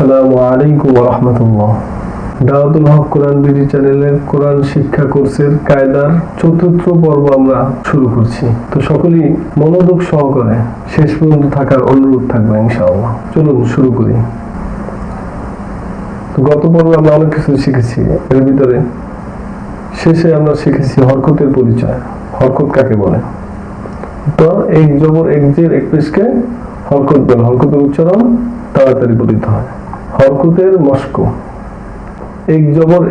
আসসালামু আলাইকুম ওয়া রাহমাতুল্লাহ। দাওয়াতুল হক কোরআন বিডি চ্যানেলের কোরআন শিক্ষা কোর্সের কায়দার চতুর্থ পর্ব আমরা শুরু করছি। তো সকলেই মনোযোগ সহকারে শেষ পর্যন্ত থাকার অনুরোধ থাকবে ইনশাআল্লাহ। চলুন শুরু করি। তো গত পর্বে আমরা অনেক কিছু শিখেছি। এর ভিতরে শেষে আমরা শিখেছি হরকতের পরিচয়। হরকত কাকে বলে? তো এক জবর এক জের এক পেশকে হরকত বলে। হরকতের উচ্চারণ তাড়াতাড়ি পঠিত হয়। হরকতের মস্ক এক জবর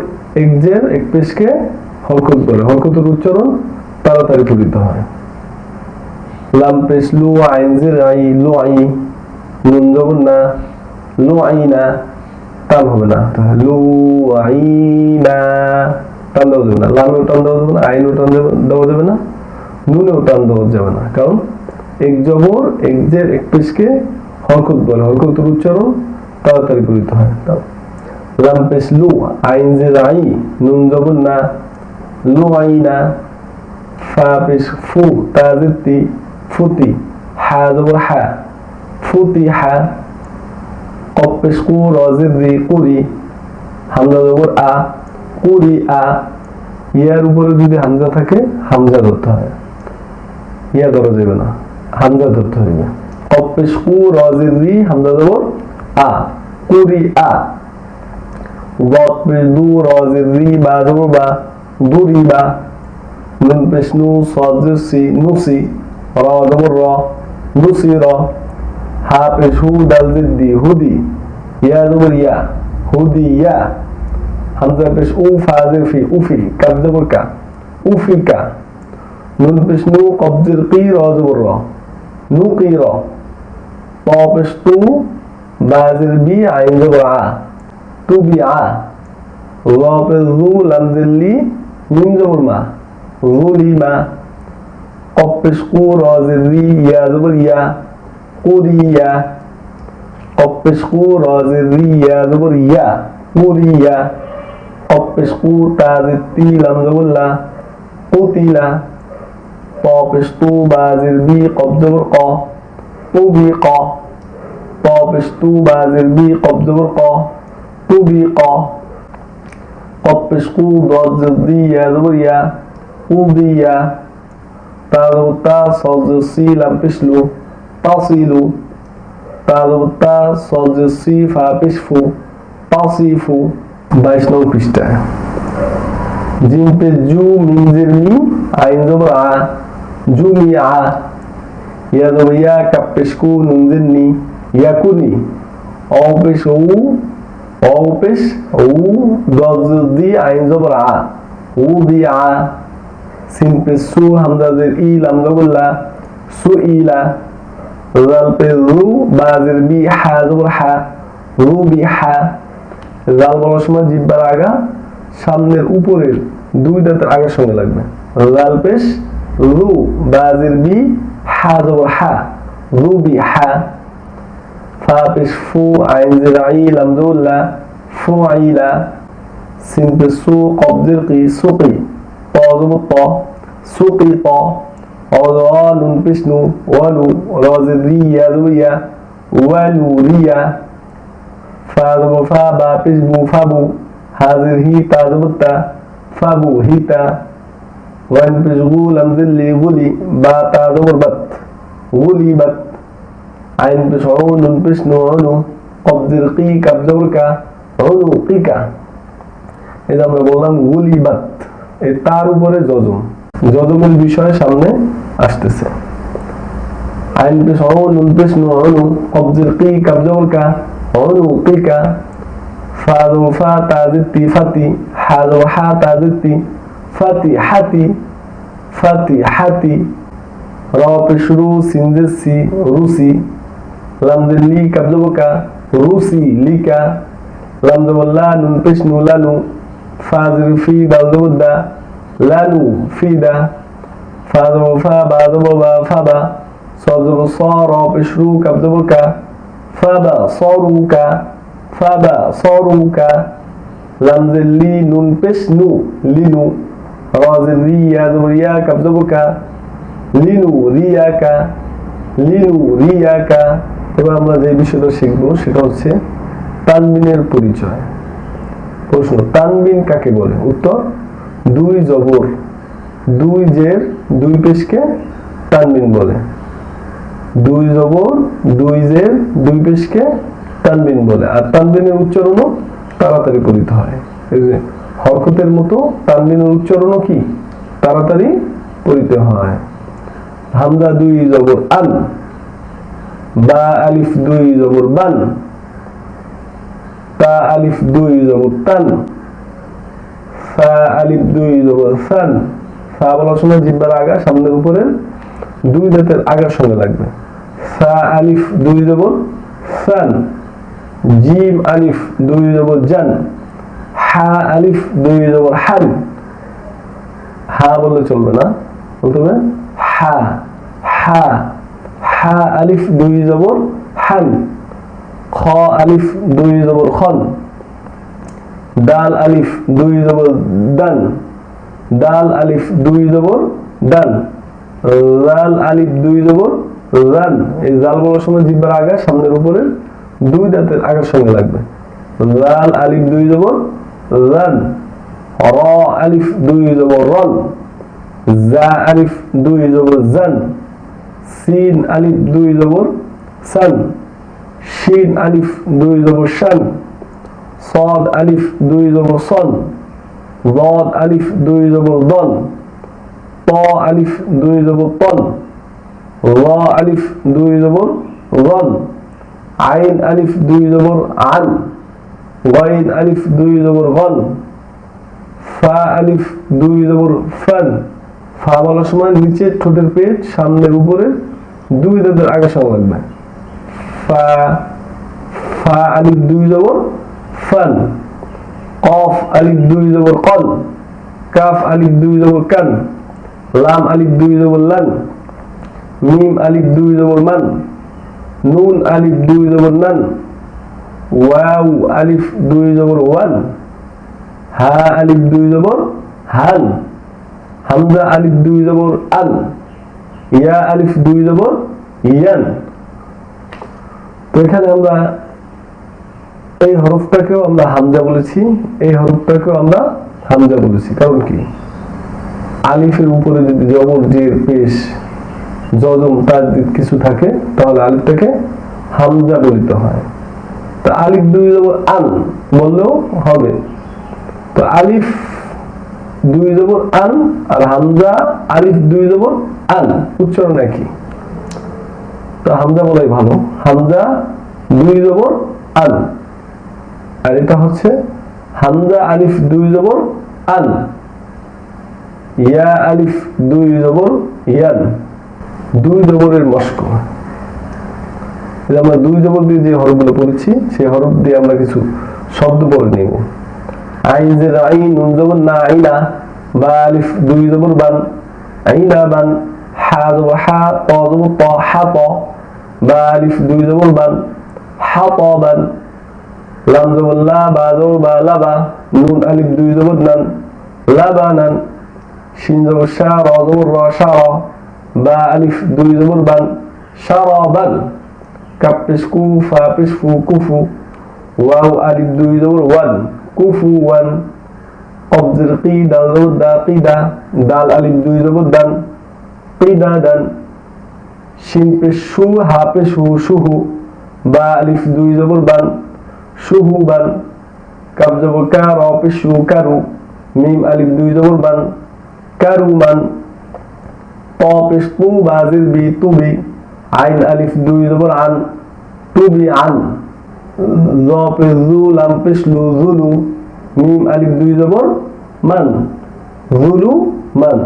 এক জের এক পেশকে হরকত বলে। হরকতের উচ্চারণ তাড়াতাড়ি পঠিত হয়। লাম পেশ লু আইন জের আই লু আই, নুন জবর না লু আই না, টান হবে না, লু আই না, টান দেওয়া যাবে না। লামেও টান দেওয়া যাবে না, আইনও টান দেওয়া যাবে না, নুনেও টান দেওয়া যাবে না, কারণ এক জবর এক জের এক পেশকে হরকত বলে। হরকতের উচ্চারণ তাড়াতাড়ি পঠিত হয়। লাম পেশ লু আইন জের আই, নুন জবর না লু আই না, ফা পেশ ফু তা জের তি ফুতি, হা জবর হা ফুতি হা, কফ পেশ কু র জের রি কুরি, হামজা জবর আ কুরি আ। ইয়ার উপরে যদি হামজা থাকে হামজা ধরতে হয়, ইয়া ধরা যাবে না, হামজা ধরতে হবে। কফ পেশ কু র জের রি, হামজা জবর আ কুরি আ। গত পেশ দু র জের রি বা জবর বা দুরি বা। নুন পেশ নু সদ জের সি নুসি, র জবর র নুসি র। হা পেশ হু দাল জের দি হুদি, ইয়া জবর ইয়া হুদি ইয়া। হামজা পেশ উ ফা জের ফি উফি, কাফ জবর কা উফিকা। নুন পেশ নু কফ জের কি র জবর র নুকি র। ত পেশ তু বা জের বি আইন জবর আ তুবি আ। ল পেশ জু লাম জের লি মিম জবর মা যুলিমা। কফ পেশ কু র জের রি ইয়া জবর ইয়া কুরিয়া। কফ পেশ কু র জের রি ইয়া জবর ইয়া কুরিয়া। কফ পেশ কু তা জের তি লাম জবর লা কুতিলা। ত পেশ তু বা জের বি কফ জবর ক তুবি ক। ত পেশ তু বা জের বি কফ জবর ক তুবি ক। কফ পেশ কু দদ জের দি ইয়া জবর ইয়া উদিয়া। তা জবর তা সদ জের সি লাম পেশ লু তাসিলু। তা জবর তা সদ জের সি ফা পেশ ফু তাসিফু। 22 নং পৃষ্ঠায়। জিম পেশ জু মিম জের মি আইন জবর আ জুমি আ। ইয়া জবর ইয়া কাফ পেশ কু নুন জের নি ইয়াকুনি। অ পেশ উ অ পেশ উ দদ জের দি আইন জবর আ উদিআ। সিন পেশ সু হামজা জের ই লাম জবর লা সুইলা। জাল পেশ রু বা জের বি হা জবর হা রুবিহা। জাল বলার সময় জিহ্বার আগা সামনের উপরের দুই দাঁতের আগার সঙ্গে লাগবে। জাল পেশ রু বা জের বি হা জবর হা রুবিহা। ফা পেশ ফু আইন জের আই লাম জবর লা ফুআইলা। সিন পেশ সু কফ জের কি সুকি, ত জবর ত সুকি ত। অ নুন পেশ নু ওয়ালু, র জের রি ইয়া জবর ইয়া ওয়ালু রিয়া। ফা জবর ফা বা পেশ বু ফাবু, হা জের হি তা জবর তা ফাবু হিতা। ওয়ান পেশ গু লাম জের লি গুলি, বা তা জবর বাত গুলি বাত। আইন পেশ ও নুন পেশ নু অনু, কফ জের কি কাফ জবর কা অনু কিকা। এই যে আমরা বললাম গুলি বাত, এই তার উপরে যজম, যজমের বিষয় সামনে আসতেছে। আইন পেশ ও নুন পেশ নু অনু, কফ জের কি কাফ জবর কা অনু কিকা। ফা জবর ফা তা জের তি ফাতি, হা জবর হা তা জের তি ফাতি হাতি ফাতি হাতি। র পেশ রু সিন জের সি রুসি, লাম জের লি কাফ জবর কা রুসি লিকা। লাম জবর লা নুন পেশ নু লানু, ফা জের ফি দাল জবর দা লানু ফিদা। ফা জবর ফা বা জবর বা ফাবা, সদ জবর স র পেশ রু কাফ জবর কা ফাবা সরুকা ফাবা সরুকা। লাম জের লি নুন পেশ নু লিনু, র জের রি ইয়া জবর ইয়া কাফ জবর কা লিনু রিয়াকা লিনু রিয়াকা। এবার আমরা যে বিষয়টা শিখবো সেটা হচ্ছে তানবিনের পরিচয়। প্রশ্ন, তানবিন কাকে বলে? উত্তর, দুই জবর দুই জের দুই পেশকে তানবিন বলে। দুই জবর দুই জের দুই পেশকে তানবিন বলে। আর তানবিনের উচ্চারণও তাড়াতাড়ি পড়িত হয়। এই যে হরকতের মতো তানবিনের উচ্চারণও কি তাড়াতাড়ি পড়িতে হয়। হামজা দুই জবর আন, বা আলিফ দুই জবর বান, তা আলিফ দুই জবর তান, ফা আলিফ দুই জবর সান। ফা বলার সময় জিহ্বার আগা সামনের উপরের দুই দাঁতের আগার সঙ্গে লাগবে। ফা আলিফ দুই জবর সান, জিম আলিফ দুই জবর জান, হা আলিফ দুই জবর হান। হা বললে চলবে না, বলতে হবে হা। হা হা আলিফ দুই জবর হান, খ আলিফ দুই জবর খন, দাল আলিফ দুই জবর দান, দাল আলিফ দুই জবর দান, লাল আলিফ দুই জবর রান। এই জাল বলার সময় জিহ্বার আগা সামনের উপরে দুই দাঁতের আগার সঙ্গে লাগবে। লাল আলিফ দুই জবর রান, র আলিফ দুই জবর রন, জা আলিফ দুই জবর জান, সিন আলিফ দুই জবর সান, শিন আলিফ দুই জবর শান, صاد আলিফ দুই জবর সন, ضاد আলিফ দুই জবর দন, ত আলিফ দুই জবর তন, র আলিফ দুই জবর রন, আইন আলিফ দুই জবর আন, গাইন আলিফ দুই জবর গন, ফা আলিফ দুই জবর ফান। ফা বলার সময় নিচে ঠোঁটের পেট সামনের উপরে দুই দাঁতের আগে সঙ্গে লাগবে। ফা ফা আলিফ দুই জবর ফান, কফ আলিফ দুই জবর কল, কাফ আলিফ দুই জবর কান, লাম আলিফ দুই জবর লান, মিম আলিফ দুই জবর মান, নুন আলিফ দুই জবর নান, ওয়াও আলিফ দুই জবর ওয়ান, হা আলিফ দুই জবর হান, হামজা আলিফ দুই জবর আন, ইয়া আলিফ দুই জবর ইয়ান। তো এখানে আমরা এই হরফটাকেও আমরা হামজা বলেছি, এই হরফটাকেও আমরা হামজা বলেছি। কারণ কি, আলিফের উপরে যদি জবর জের পেশ জজম তাজদিদ কিছু থাকে তাহলে আলিফটাকে হামজা বলিতে হয়। তো আলিফ দুই জবর আন বললেও হবে। তো আলিফ দুই জবর আন আর হামজা আলিফ দুই জবর আন, উচ্চারণ একই। তো হামজা বলাই ভালো, হামজা দুই জবর আন, আর এটা হচ্ছে হামজা আলিফ দুই জবর আন, ইয়া আলিফ দুই জবর ইয়ান। দুই জবরের মস্ক, আমরা দুই জবর দিয়ে যে হরফগুলো পড়েছি সেই হরফ দিয়ে আমরা কিছু শব্দ পড়ে নিব। আইন যে আইন, নুন জবর না আইনা, বা আলিফ দুই জবর বান, আইনা বান, হা জবর হা, ত জবর ত, হা ত, বা আলিফ দুই জবর বান, হা ত বান, লাম জবর লা, বা জবর বা, লাবা, নুন আলিফ দুই জবর নান, লাবানান, শিন জবর শা, র জবর র, শারা, বা আলিফ দুই জবর বান, শারাবান, কাপ পেশ কু, ফা পেশ ফু, কুফু, ওয়াও আলিফ দুই জবর ওয়ান, কুফু ওয়ান, কফ জের কি, দাল জবর দা, কিদা, দাল আলিফ দুই জবর দান, কিদা দান, শিন পেশ শু, হা পেশ হু, শুহু, বা আলিফ দুই জবর বান, শুহু বান, কাপ জবর কা, র পেশ শু, কারু, মিম আলিফ দুই জবর বান, কারু মান, ত পেশ তু, বা জের বি, তুবি, আইন আলিফ দুই জবর আন, তুবি আন, জ পেশ জু, লাম পেশ লু, জুলু, মিম আলিফ দুই জবর মান, জুলু মান,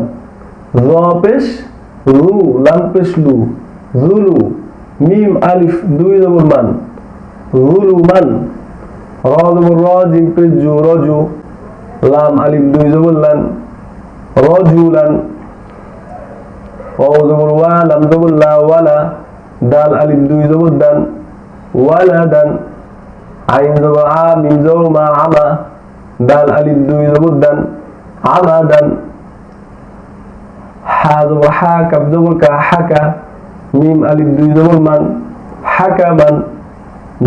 জ পেশ রু, লাম পেশ লু, জুলু, মিম আলিফ দুই জবর মান, জুলু মান, র জবর র, জিম পেশ জু, রজু, লাম আলিফ দুই জবর লান, রজুলান, ওয়াও জবর ওয়া, লাম জবর লা, ওয়ালা, দাল আলিফ দুই জবর দান, ওয়ালাদান, আইন জবর আ, মিম জবর মা, আমা, দাল আলিফ দুই জবর দান, আমাদান, হা জবর হা, কাপ জবর কা, হাকা, মিম আলিফ দুই জবর মান, হাকামান,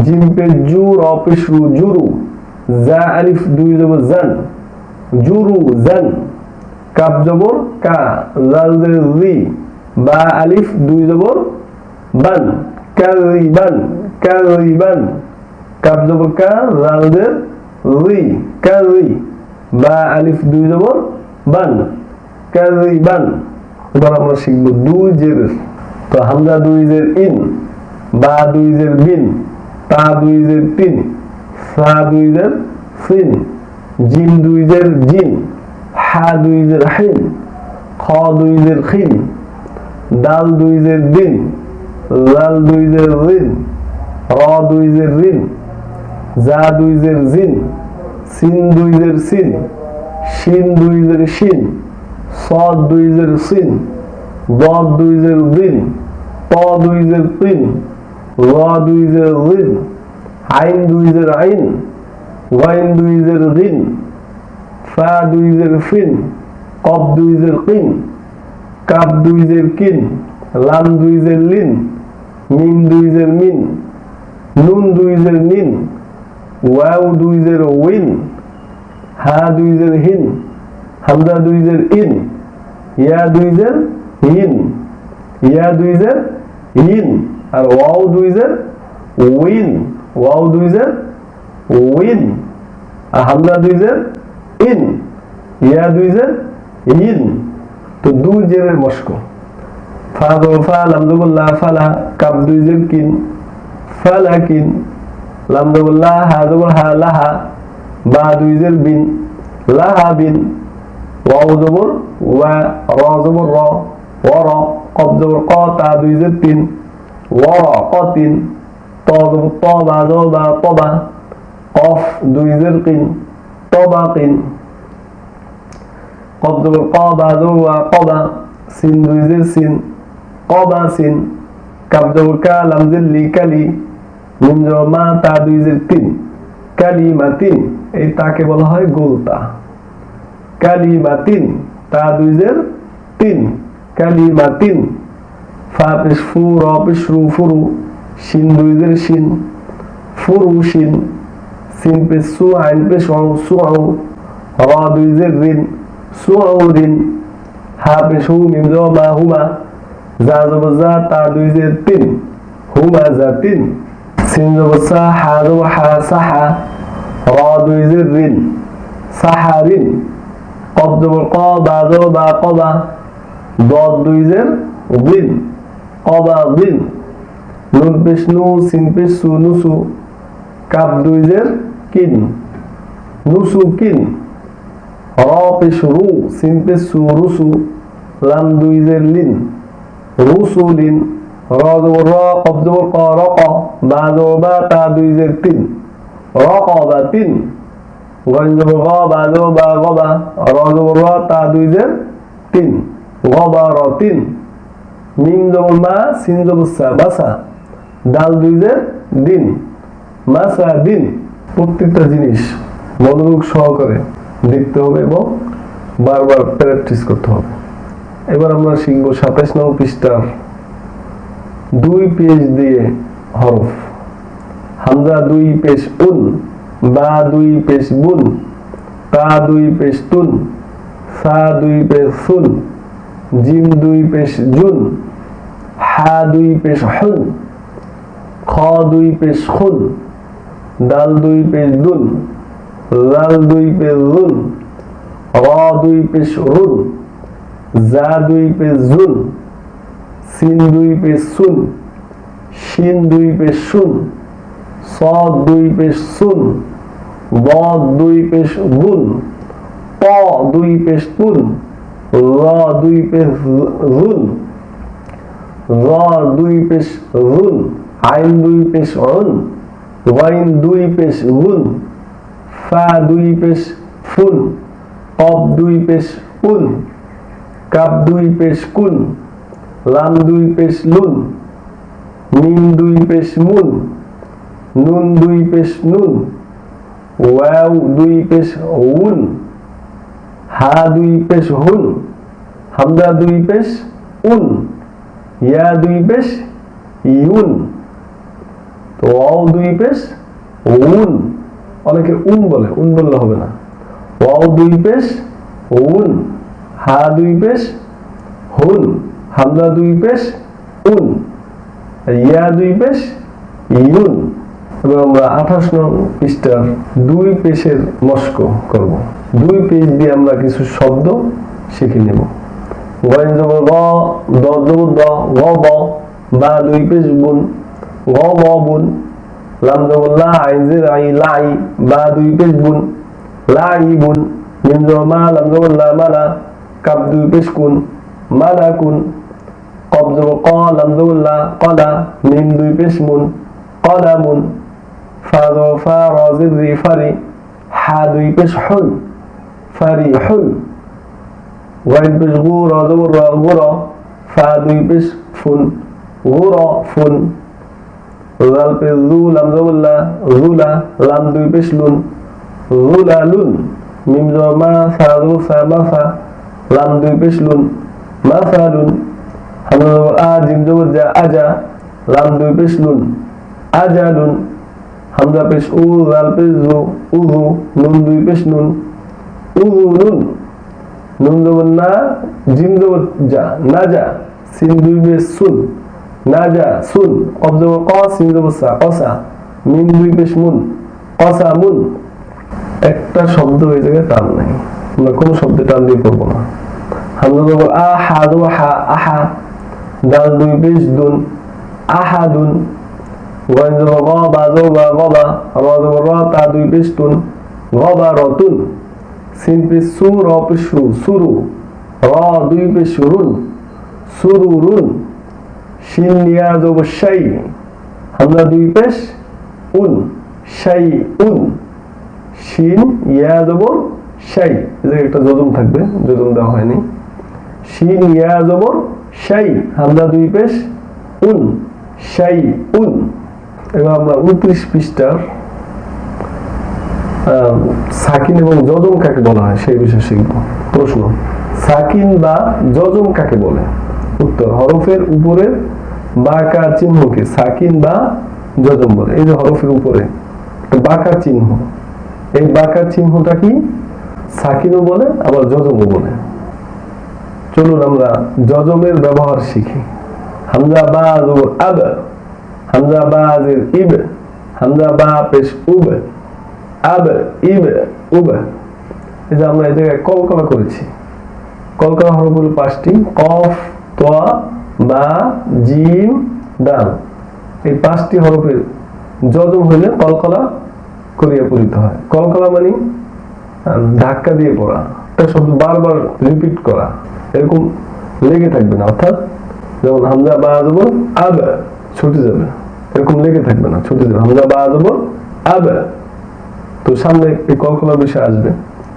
জিম পেশ জু র পেশ রু জুরু জা আলিফ দুই জবর জান জুরু জান কাব জবর কা জাল জের জি বা আলিফ দুই জবর বান কাযিবান কাযিবান কাব জবর কা জাল জের জি কাযি বা আলিফ দুই জবর বান কাযিবান। এবার আমরা শিখব দুই জের। তো হামজা দুই জের ইন বা দুই জের বিন তা দুই জের তিন সা দুই জের সিন জিম দুই জের জিন হা দুই জের হিন খ দুই জের খিন দাল দুই জের দিন লাল দুই জের রিন র দুই জের রিন জা দুই জের জিন সিন দুই জের সিন শিন দুই জের শিন صاد দুই জের সিন ضاد দুই জের দিন ত দুই জের তিন র দুই জের রিন আইন দুই জের আইন গাইন দুই জের গিন ফা দুই জের ফিন কফ দুই জের কিন কাপ দুই জের কিন লাম দুই জের লিন মিম দুই জের মিন নুন দুই জের নিন ওয়াও দুই জের উইন হা দুই জের হিন হামজা দুই জের ইন ইয়া দুই জের ইন ইয়া দুই জের ইন আর ওয়াও দুই জের উইন ওয়াও দুই জের উইন আর হামজা দুই জের ইন ইয়া দুই জের ইন। তো দুই জেরের মস্ক ফা জবর ফা লাম জবর লা ফালা কাব দুই জের কিন ফালাকিন লাম জবর লা হা জবর হা লাহা বা দুই জের বিন লাহা বিন ওয়াও জবর ওয়া র জবর র ওয়ার কফ জবর ক তা দুই জের তিন ওয়ার কতিন ত জবর ত বা জবর বা তবা কফ দুই জের কিন তবাকিন কফ জবর ক বা জবর ওয়া কবা সিন দুই জের সিন কবাসিন কাব জবর কা লাম জের লি কালি মিম জবর মা তা দুই জের তিন কালিমাতিন এই তাকে বলা হয় গোলতা কালিমাতিন তা দুই জের তিন কালিমাতিন ফা পেশ ফু র পেশ রু ফুরু শিন দুই জের শিন ফুরুশিন সিন পেশ সু আইন পেশ ও সুআউ র দুই জের রিন সুআউরিন হা পেশ হু মিম জবর মা হুমা জা জবর জা তা দুই জের তিন হুমা জাতিন সিন জবর সা হা জবর হা সাহা র দুই জের রিন সাহারিন কফ জবর ক বা জবর বা কবা দদ দুই জের দিন কবা দিন নুন পেশ নু সিন পেশ সু নুসু কাপ দুই জের কিন নুসু কিন র পেশ রু সিন পেশ সু রুসু লাম দুই জের লিন রুসুলিন র জবর র কফ জবর ক রক বা জবর বা তা দুই জের তিন রকবাতিন গইন জবর গ বা জবর বা গবা র জবর র তা দুই জের তিন গবারাতিন মিম জবর মা সিন জবর সা বাসা দাল দুই জের দিন মাসা দিন। প্রত্যেকটা জিনিস মনোযোগ সহকারে দেখতে হবে এবং বারবার প্র্যাকটিস করতে হবে। এবার আমরা শিখব ২৭ নং পৃষ্ঠার দুই পেজ দিয়ে হরফ। হামজা দুই পেশ উন বা দুই পেশ বুন তা দুই পেশ তুন সা দুই পেশ সুন জিম দুই পেশ জুন হা দুই পেশ হুন খ দুই পেশ খুন দাল দুই পেশ দুন লাল দুই পেশ জুন র দুই পেশ রুন জা দুই পেশ জুন সিন দুই পেশ সুন শিন দুই পেশ শুন صاد দুই পেশ সুন ضاد দুই পেশ বুন ত দুই পেশ তুন র দুই পেশ রুন র দুই পেশ রুন আইন দুই পেশ উন গাইন দুই পেশ গুন ফা দুই পেশ ফুন কফ দুই পেশ উন কাপ দুই পেশ কুন লাম দুই পেশ লুন মিম দুই পেশ মুন নুন দুই পেশ নুন ওয়াও দুই পেশ উন হা দুই পেশ হুন হামজা দুই পেশ উন ইয়া দুই পেশ ইউন। তো ওয়াও দুই পেশ উন, অনেকে উন বলে, উন বললে হবে না। ওয়াও দুই পেশ উন, হা দুই পেশ হুন, হামজা দুই পেশ উন, ইয়া দুই পেশ ইউন। এবং আমরা 28 নং পৃষ্ঠার দুই পেশের মস্ক করব। দুই পেজ দিয়ে আমরা কিছু শব্দ শিখে নেব। গয়েন জবর গ, দ জবর দ, গ ব, বা দুই পেশ বুন, গ ব বুন, লাম জবর লা, আইন জের আই, লাই, বা দুই পেশ বুন, লাই বুন, মিম জবর মা, লাম জবর লা, মালা, কাপ দুই পেশ কুন, মালা কুন, কব জবর ক, লাম জবর লা, কলা, মিম দুই পেশ মুন, কলামুন, ফা জবর ফা, র জের রি, ফারি, হা দুই পেশ হুন, ফারিহুন, গয়েন পেশ গু, র জবর র, গুর, ফা দুই পেশ ফুন, গুরফুন, লাল পেশ জু, লাম জবর লা, জুলা, লাম দুই পেশ লুন, জুলালুন, মিম জবর মা, সা জবর সা, মাসা, লাম দুই পেশ লুন, মাসালুন, হামজা জবর আ, জিম জবর জা, আজা, লাম দুই পেশ লুন, আজালুন, হামজা পেশ উ, লাল পেশ জু, উজু, নুন দুই পেশ নুন, উজুনুন, নুন জবর না, জিম জবর যা, নাজা, সিন দুই পেশ সুন, নাজা সুন, কফ জবর ক, সিন জবর সা, কসা, মিম দুই পেশ মুন, কসামুন। একটা শব্দ এই জায়গায় টান নাই, আমরা কোনো শব্দে টান দিয়ে করবো না। হামজা জবর আ, হা জবর হা, আহা, দাল দুই পেশ দুন, আহাদুন, গয়েন জবর গ, বা জবর বা, গবা, র জবর র, তা দুই পেশ তুন, গবারতুন, সিন পেশ সু, র পেশ সু, সুরু, র দুই পেশ রুন, সুরুরুন, শিন ইয়া জবর শাই, হামজা দুই পেশ উন, শাই উন, শিন ইয়া জবর শাই, এদের একটা যজম থাকবে, যজম দেওয়া হয়নি। শিন ইয়া জবর শাই, হামজা দুই পেশ উন, শাই উন। এবার আমরা 29 পৃষ্ঠার সাকিন এবং যজম কাকে বলা হয় সেই বিষয়ে শিখব। প্রশ্ন, সাকিন বা যজম কাকে বলে? উত্তর, হরফের উপরের বাঁকা চিহ্নকে সাকিন বা যজম বলে। এই যে হরফের উপরে একটা বাঁকা চিহ্ন, এই বাঁকা চিহ্নটা কি সাকিনও বলে আবার যজমও বলে। চলুন আমরা যজমের ব্যবহার শিখি। হামজা বা জবর আব, হামজা বা জের ইব, হামজা বা পেশ উব, আব ইব উব। এই যে আমরা এই জায়গায় কলকলা করেছি। কলকলা হরফ হলো 5টি, কফ, ত, বা, জিম, দাল। এই 5টি হরফের যজম হইলে কলকলা করিয়া পড়িতে হয়। কলকলা মানে ধাক্কা দিয়ে পড়া, একটা শব্দ বারবার রিপিট করা, এরকম লেগে থাকবে না। অর্থাৎ যেমন হামজা বা জবর আব, ছুটে যাবে, এরকম লেগে থাকবে না, ছুটে যাবে। হামজা বা জবর আব। তো সামনে এই কলকলার বিষয় আসবে।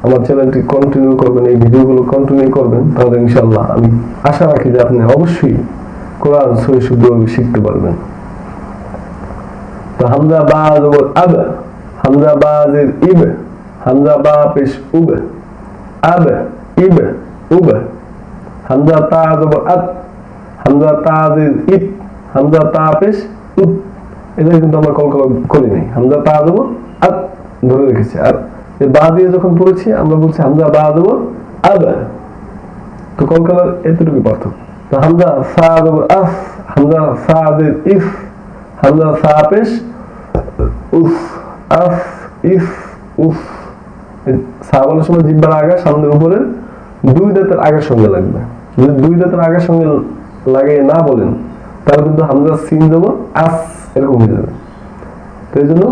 আমার চ্যানেলটি কন্টিনিউ করবেন, এই ভিডিওগুলো কন্টিনিউ করবেন, তাহলে ইনশাআল্লাহ আমি আশা রাখি যে আপনি অবশ্যই কোরআন সহি শুদ্ধভাবে শিখতে পারবেন। তো হামজা বা জবর আব, হামজা বা জের ইব, হামজা বা পেশ উব, আব ইব উব, হামজা তা জবর আত, হামজা তা জের ইত, হামজা তা পেশ উত। এটা কিন্তু আমরা কলকলা করি নাই, হামজা তা জবর আত ধরে রেখেছি। আর বা দিয়ে যখন পড়েছি আমরা বলছি হামজা বা জবর আব। তো কলকলার এতটুকু পার্থক্য। তো হামজা সা জবর আস, হামজা সা জের ইফ, হামজা সা পেশ উফ, আফ ইফ উফ। সা বলার সময় জিহ্বার আগা সামনের উপরে দুই দাঁতের আগার সঙ্গে লাগবে। যদি দুই দাঁতের আগার সঙ্গে লাগে না বলেন তাহলে কিন্তু হামজা সিন জবর আস এরকম হয়ে যাবে। তো এই জন্য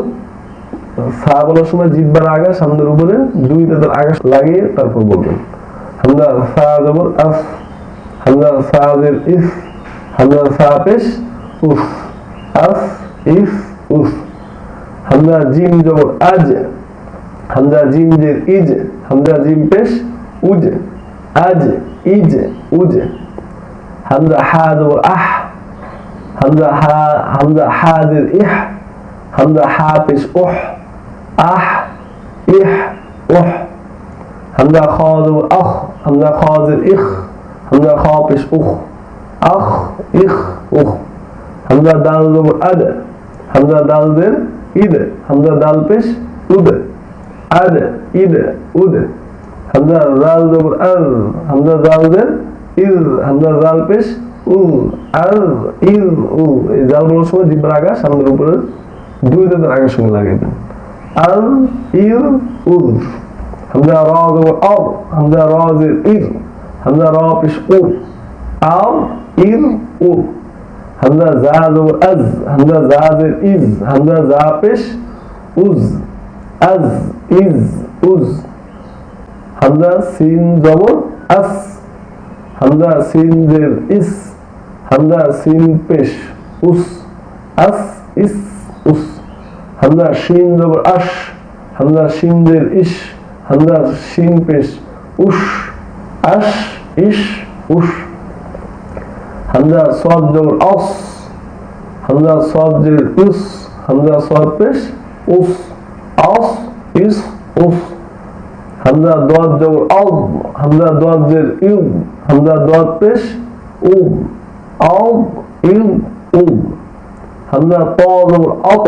সা বলার সময় জিহ্বার আগা সামনের উপরে দুই দাঁতের আগা লাগিয়ে তারপর বলবেন। হামজা সা জবর আস, হামজা সা জের ইফ, হামজা সা পেশ উফ, আস ইফ উফ। হামজা জিম জবর আজ, হামজা জিম জের ইজ, হামজা জিম পেশ উজ, আজ ইজ উজ। হামজা হা জবর আহ, হামজা হা জের ইহ, হামজা হা পেশ উহ, আহ ইহ উহ। হামজা খ জবর আখ, হামজা খ জের ইখ, হামজা খ পেশ উখ, আখ ইখ উখ। হামজা দাল জবর আদ, হামজা দাল জের ইদ, হামজা দাল পেশ উদ, আদ ইদ উদ, হামজা জাল জবর আজ, হামজা জাল জের ইজ, হামজা জাল পেশ উ, আজ ইজ উ। এই জাল বলার সময় জিহ্বার আগা সামনের উপরে দুই দাঁতের আগের সঙ্গে লাগাইবেন। আল ইজ উজ, হামজা রা জবর আও, হামজা রা জের ইজ, হামজা রা পেশ উ, আও ইজ উ, হামজা জা জবর আজ, হামজা জা জের ইজ, হামজা জা পেশ উজ, আজ ইজ উজ, হামজা সিন জবর আস, হামজা সিন জের ইস, হামজা সিন পেশ উস, আস ইস উস, হামজা শিন জবর আশ, হামজা শিন জের ইশ, হামজা শিন পেশ উশ, আশ ইশ উশ, হামজা সাদ জবর আস, হামজা সাদ জের ইস, হামজা সাদ পেশ উস, আস ইস উস, হামজা দাদ জবর আদ, হামজা দাদ জের ইদ, হামজা দাদ পেশ উদ, আদ ইদ উদ, হামজা তা জবর আত,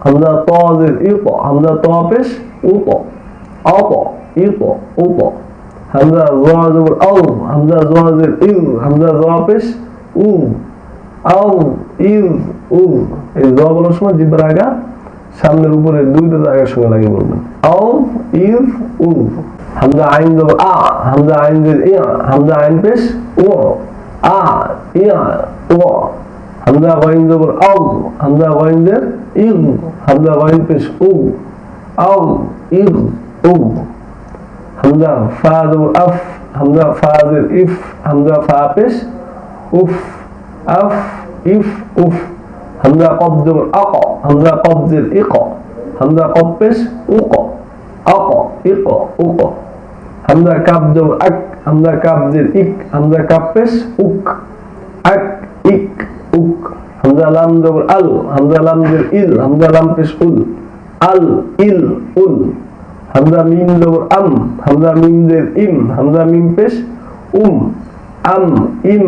হামজা তা জের ইত, হামজা তা পেশ উত, আত ইত উত, হামজা জা জবর আল, হামজা জা জের ইদ, হামজা জা পেশ উদ, আল ইদ উদ। এই জা বলার সময় জিহ্বার আগা সামনের উপরে দুই দাঁতের আগের সঙ্গে লাগিয়ে বলবেন। আল ইদ উদ, হামজা আইন জবর আ, হামজা আইন জের ইয়া, হামজা আইন পেশ উ, আ ইয়া উ, হামজা গাইন জবর আল, হামজা গাইন জের ইদ, হামজা গাইন পেশ উ, আল ইদ উ, হামজা ফা জবর আফ, হামজা ফা জের ইফ, হামজা ফা পেশ উফ, আফ ইফ উফ, হামজা কফ জবর আক, হামজা কফ জের ইক, হামজা কফ পেশ উক, আক ইক উক, হামজা কাফ জবর আক, হামজা কাফ জের ইক, হামজা কাফ পেশ উক, আক ইক উক, হামজা লাম জবর আল, হামজা লাম জের ইল, হামজা লাম পেশ উল, আল ইল উল, হামজা মিম জবর আম, হামজা মিম জের ইম, হামজা মিম পেশ আম ইম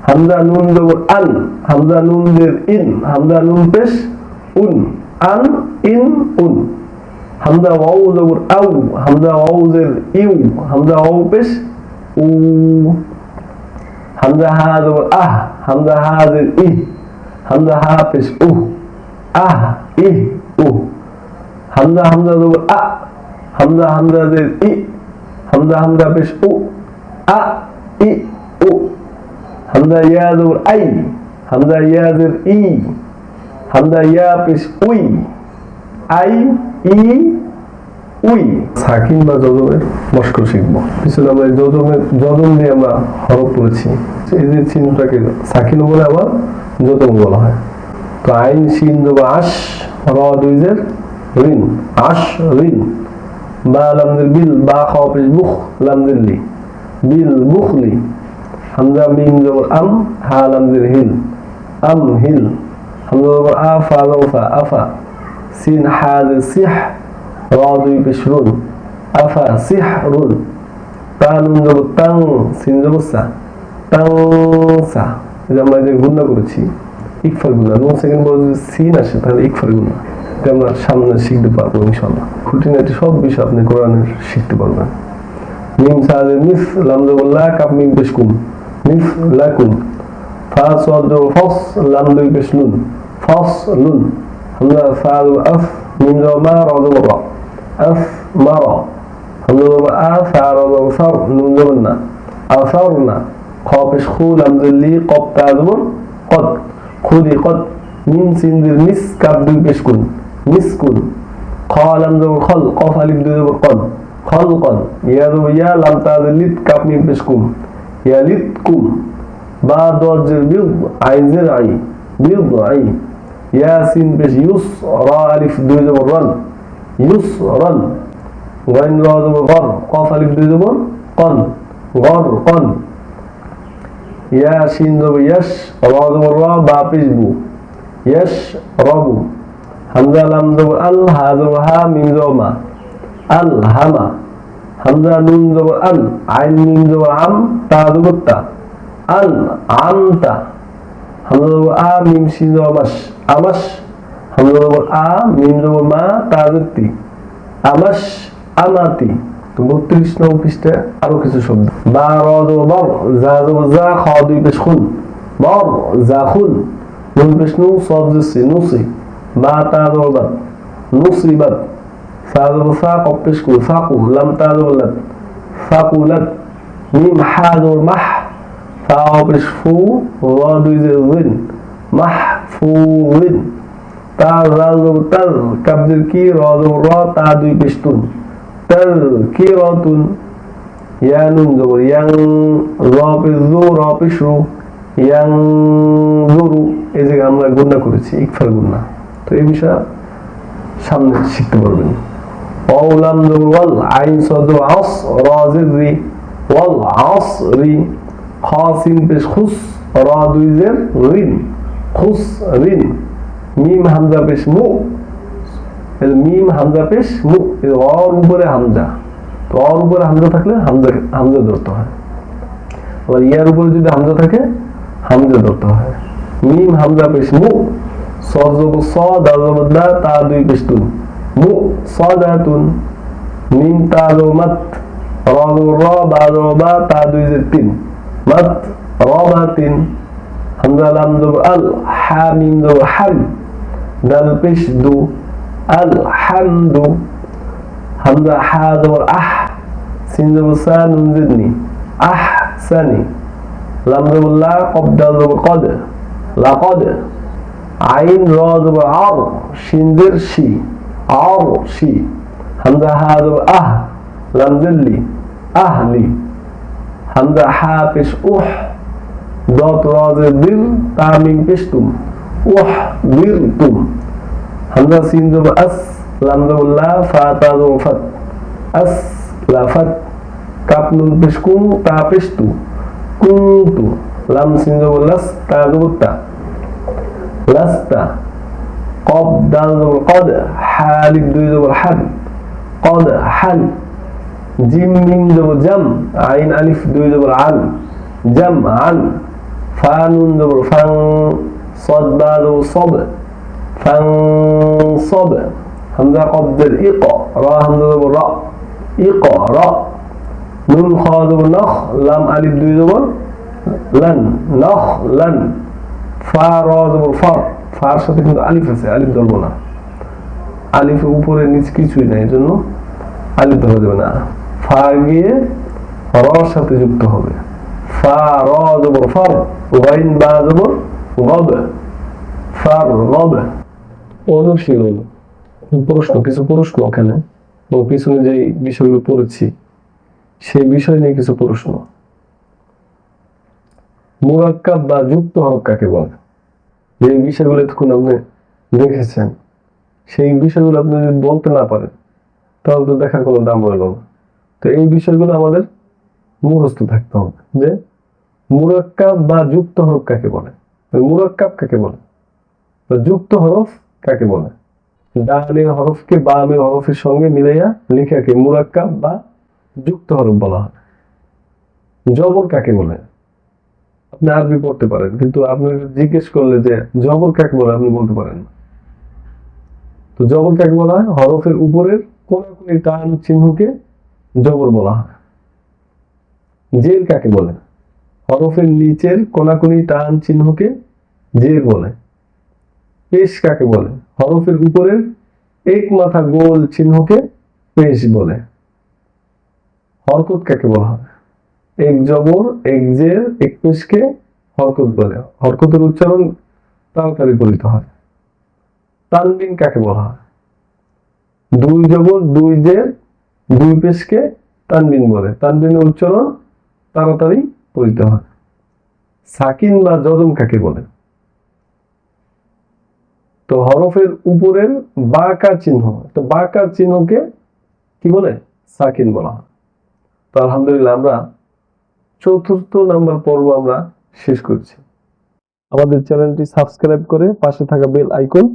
হামজা নুন জবর আন, হামজা নুন জের ইন, হামজা নুন পেশ আন ইন উন, হামজা ওয়াও জবর আউ, হামজা ওয়াও জের ইউ, হামজা ওয়াও পেশ উ, হামজা হা জবর আহ, হামজা হা জের ইহ, হামজা হা পেশ উহ, আহ ইহ উহ, হামজা হামজা জবর আ, হামজা হামজা জের ই, হামজা হামজা পেশ উ, আ ই উ, হামজা ইয়া জবর আই, হামজা ইয়া জের ই, হামজা ইয়া পেশ উই, আই ই উই। সাকিন বা যজমের মস্কর শিখব। পিছনে আমরা যজম দিয়ে আমরা হরফ পড়েছি। এই যে চিহ্নটাকে সাকিন বলে আবার যজম বলা হয়। তো আইন শিন জবর আশ, র দুই জের রিন, আশ রিন, বা লাম জের বিল, বা খ পেশ বুখ, লাম জের লি, বিল বুখলি, হামজা মিম জবর আম, হা লাম জের হিল, আম হিল, হামজা জবর আ, ফা জবর ফা, আফা, সিন হা জের সিহ, র দুই পেশ রুন, আফা সিহ রুন, তা নুন জবর তাং, সিন জবর সা, তাং সা। এই যে আমরা যে গুণনা করেছি ইকফার গুণনা, নুন সেকেন্ড পরে যদি সিন আসে তাহলে ইকফার গুণনা, এটা আমরা সামনে শিখতে পারবো ইনশাআল্লাহ। খুঁটিনাটি সব বিষয় আপনি কোরআনের শিখতে পারবেন। মিম সাজে মিস, লাম জবর লা, কাপ মিম পেশ কুম, মিস লাকুম, ফা সাদ জবর ফস, লাম দুই পেশ নুন, ফস লুন, হামজা ফা জবর আফ, মিম জবর মা, রা জবর রা, আফ মা রা, হামজা জবর আ, ফা রা জবর ফার, নুন জবর না, আফার না, খ পেশ খু, লাম জের লি, কপ তা জবর কদ, খুদি কদ, মিম সিন জের মিস, কাপ দুই পেশ কুন, মিসকুন, খ লাম জবর খল, কফ আলিফ দুই জবর কদ, খলকন, ইয়া জবর ইয়া, লাম তা জের লিত, কাপ মিম পেশ কুম, ইয়া লিত কুম, বা দর জের বিদ, আইন জের আই, বিদ আই, ইয়া সিন পেশ ইউস, রা আলিফ দুই জবর রান, ইউস রান, গাইন রা জবর গর, কফ আলিফ দুই জবর কন, গর কন, ইয়া সিন জবর ইয়াশ, রা জবর রা, বা পেশ বু, ইয়াশ রাবু, হামজা লাম জবর আল, হা জবর হা, মিম জবর মা, আল হামা, হামজা নুন জবর আন, আইন মিম জবর আম, তা জবর তা, আন আমতা, হামজা জবর আ মিম শিন জবর মাস আমাস হামজা জবর আ মিম জবর মা তা জের তি আমাস আমাতি। তো 32 নং পৃষ্ঠায় আরো কিছু শব্দ বা র জবর বর জা জবর জা খ দুই পেশ খুন বর জা খুন নুন পেশ নু সদ জের সি নুসি বা তা জবর বাত নুসিবাত সা জবর সা কফ পেশ কু সাকু লাম তা জবর লাত সাকুলাত মিম হা জবর মাহ ফা পেশ ফু র দুই জের জিন মাহফুজিন তা জাল জবর তাজ কাফ জের কি র জবর র তা দুই পেশ তুন তাযকিরাতুন ইয়া নুন জবর ইয়াং র পেশ জু র পেশ রু ইয়াং জুরু। এই যে আমরা গুণনা করেছি ইকফার গুণনা। তো এই বিষয় সামনে শিখতে পারবেন। ওয়াও লাম জবর ওয়াল আইন সাদ জবর আস র জের রি ওয়াল আসরি খ সিন পেশ খুস র দুই জের রিন খুস রিন মিম হামজা পেশ মু মিম হামজা পেশ মু অর উপরে হামজা। তো অর উপরে হামজা থাকলে হামজা ধরতে হয়। আবার ইয়ার উপরে যদি হামজা থাকে হামজা ধরতে হয়। মিম হামজা পেশ মু সদ জবর স দাল জবর দা তা দুই পেশ তুন মু সাদাতুন মিম তা জবর মাত র জবর র বা জবর বা তা দুই জের তিন মাত রাবাতিন হামজা লাম জবর আল হা মিম জবর হাল দাল পেশ দু আলহামদু হামজা হা জবর আহ সিন জবর সা নুন জের নি আহসানি লাম জবর লা কফ দাল জবর কদ লাকদ আইন র জবর আর শিন জের শি আর শি হামজা হা জবর আহ লাম জের লি আহলি হামজা হা পেশ উহ দত র জের দিল তা মিম পেশ তুম উহ দিল তুম হামজা সিন জবর আস লাম জবর লা ফা তা জবর ফাত আস লাফাত কাপ নুন পেশ কুম তা পেশ তু কুনতু লাম সিন জবর লাস তা জবর তা লাস্তা কফ দাল জবর কদ হা আলিফ দুই জবর হাল কদ হাল জিম মিম জবর জাম আইন আলিফ দুই জবর আল জাম আল ফা নুন জবর ফাং সদ বা জবর সব ফানসব হামজা কফ জের ইক রা হামজা জবর রা ইক রা নুন খ জবর নখ লাম আলিফ দুই জবর লান নখ লান ফা র জবর ফার ফার সাথে কিন্তু আলিফ আছে আলিফ ধরবো না আলিফের উপরে নিচে কিছুই নাই এজন্য আলিফ ধরা যাবে না ফা গিয়ে রর সাথে যুক্ত হবে ফা র জবর ফার গাইন বা জবর গব ফার গব। অনুশীলন প্রশ্ন কিছু প্রশ্ন ওখানে এবং পিছনে যে বিষয়গুলো পড়েছি সেই বিষয় নিয়ে কিছু প্রশ্ন। মুরাক্কাব বা যুক্ত হরফ কাকে বলে? যে বিষয়গুলো এতক্ষণ আপনি দেখেছেন সেই বিষয়গুলো আপনি যদি বলতে না পারেন তাহলে তো দেখার কোনো দাম রইল না। তো এই বিষয়গুলো আমাদের মুখস্থ থাকতে হবে যে মুরাক্কাব বা যুক্ত হরফ কাকে বলে, মুরাক্কাব কাকে বলে, যুক্ত হরফ কাকে বলে। ডানের হরফকে বামের হরফের সঙ্গে মিলাইয়া লেখাকে মুরাক্কাব বা যুক্ত হরফ বলা হয়। জবর কাকে বলে? আপনি আরবি পড়তে পারেন কিন্তু আপনি জিজ্ঞেস করলে যে জবর কাকে বলে আপনি বলতে পারেন না। তো জবর কাকে বলা হয়? হরফের উপরের কোনাকুনি টান চিহ্নকে জবর বলা হয়। জের কাকে বলে? হরফের নিচের কোনাকুনি টান চিহ্নকে জের বলে। পেশ কাকে বলে? হরফের উপরের এক মাথা গোল চিহ্নকে পেশ বলে। হরকত কাকে বলা হয়? এক জবর এক জের এক পেশকে হরকত বলে। হরকতের উচ্চারণ তাড়াতাড়ি বলিতে হয়। তানবিন কাকে বলা হয়? দুই জবর দুই জের দুই পেশকে তানবিন বলে। তানবিনের উচ্চারণ তাড়াতাড়ি বলিতে হয়। সাকিন বা জজম কাকে বলে? তো হরফের উপরের বাঁকা চিহ্ন, তো বাঁকা চিহ্নকে কি বলে? সাকিন বলা হয়। তো আলহামদুলিল্লাহ আমরা ৪র্থ নাম্বার পর্ব আমরা শেষ করছি। আমাদের চ্যানেলটি সাবস্ক্রাইব করে পাশে থাকা বেল আইকন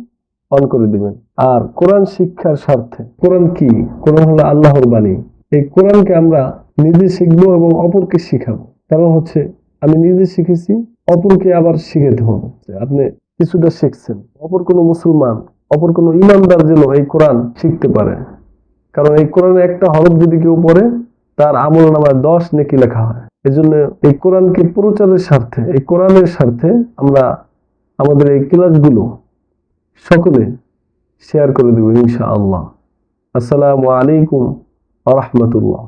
অন করে দিবেন। আর কোরআন শিক্ষার স্বার্থে, কোরআন কি? কোরআন হলো আল্লাহর বাণী। এই কোরআনকে আমরা নিজে শিখবো এবং অপরকে শিখাবো। কারণ হচ্ছে আমি নিজে শিখেছি, অপরকে আবার শিখাতে হবে। আপনি কিছুটা শিখছেন, অপর কোনো মুসলমান, অপর কোনো ইমানদার যেন এই কোরআন শিখতে পারে। কারণ এই কোরআনে একটা হরফ যদি কেউ পড়ে, তার আমল নামায় 10 নেকি লেখা হয়। এজন্য এই কোরআনকে প্রচারের স্বার্থে, এই কোরআনের স্বার্থে আমরা আমাদের এই ক্লাসগুলো সকলে শেয়ার করে দেব ইনশাআল্লাহ। আসসালামু আলাইকুম ওয়া রাহমাতুল্লাহ।